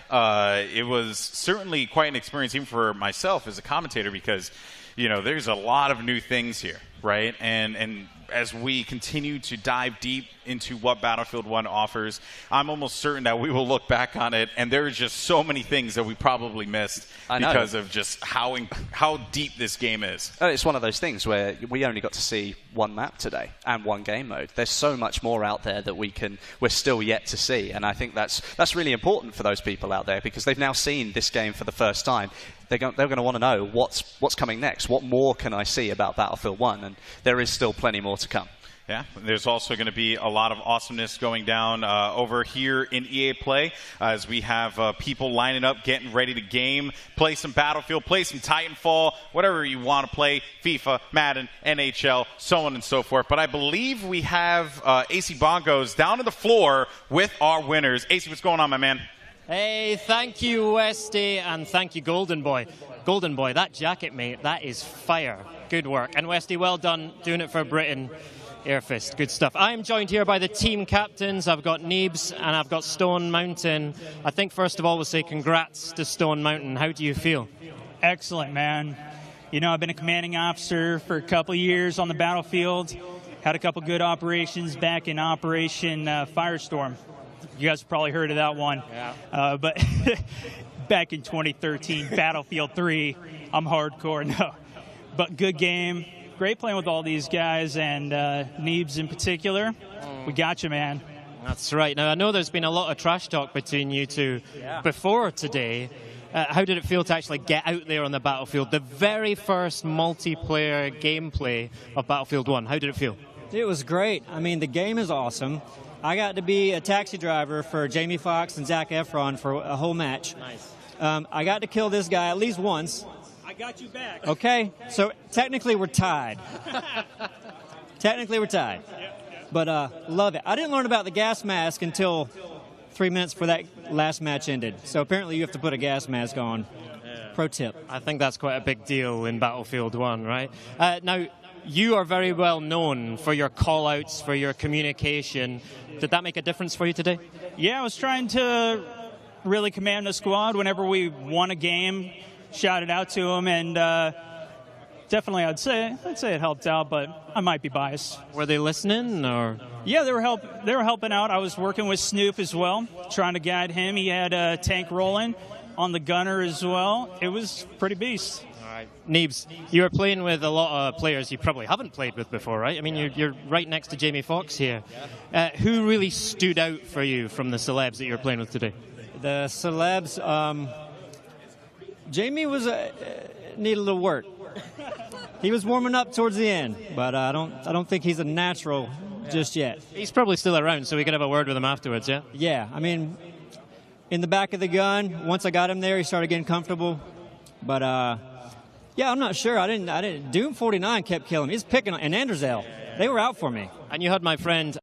It was certainly quite an experience, even for myself as a commentator, because you know there's a lot of new things here, right? And as we continue to dive deep into what Battlefield 1 offers, I'm almost certain that we will look back on it, and there are just so many things that we probably missed because of just how deep this game is. It's one of those things where we only got to see one map today and one game mode. There's so much more out there that we're still yet to see, and I think that's really important for those people out there because they've now seen this game for the first time. They're going to want to know what's coming next. What more can I see about Battlefield 1? And there is still plenty more to come. Yeah, there's also going to be a lot of awesomeness going down over here in EA Play as we have people lining up, getting ready to game, play some Battlefield, play some Titanfall, whatever you want to play, FIFA, Madden, NHL, so on and so forth. But I believe we have AC Bongos down to the floor with our winners. AC, what's going on, my man? Hey, thank you, Westy, and thank you, Golden Boy. Golden Boy, that jacket, mate, that is fire. Good work. And Westy, well done doing it for Britain. Airfist, good stuff. I'm joined here by the team captains. I've got Neebs and I've got Stone Mountain. I think first of all we'll say congrats to Stone Mountain. How do you feel? Excellent, man. You know, I've been a commanding officer for a couple of years on the battlefield. Had a couple good operations back in Operation Firestorm. You guys have probably heard of that one. Yeah. But back in 2013, Battlefield 3, I'm hardcore, no. But good game. Great playing with all these guys, and Neebs in particular. We got you, man. That's right. Now, I know there's been a lot of trash talk between you two before today. How did it feel to actually get out there on the battlefield? The very first multiplayer gameplay of Battlefield 1. How did it feel? It was great. I mean, the game is awesome. I got to be a taxi driver for Jamie Foxx and Zac Efron for a whole match. Nice. I got to kill this guy at least once. I got you back. Okay, so technically we're tied. Technically we're tied. But love it. I didn't learn about the gas mask until 3 minutes before that last match ended. So apparently you have to put a gas mask on. Yeah. Pro tip. I think that's quite a big deal in Battlefield 1, right? Now, you are very well known for your call-outs, for your communication. Did that make a difference for you today? Yeah, I was trying to really command the squad whenever we won a game. Shout it out to them, and definitely I'd say it helped out, but I might be biased. Were they listening, or? Yeah, they were helping out. I was working with Snoop as well, trying to guide him. He had a tank rolling on the gunner as well. It was pretty beast. All right. Neebs, you were playing with a lot of players you probably haven't played with before, right? I mean, you're right next to Jamie Foxx here. Who really stood out for you from the celebs that you were playing with today? The celebs, Jamie was needed a little work. He was warming up towards the end, but I don't think he's a natural just yet. He's probably still around, so we can have a word with him afterwards, yeah? Yeah, I mean, in the back of the gun, once I got him there, he started getting comfortable. But yeah, I'm not sure. I didn't. Doom 49 kept killing me. He's picking, and Anderzel. They were out for me. And you had my friend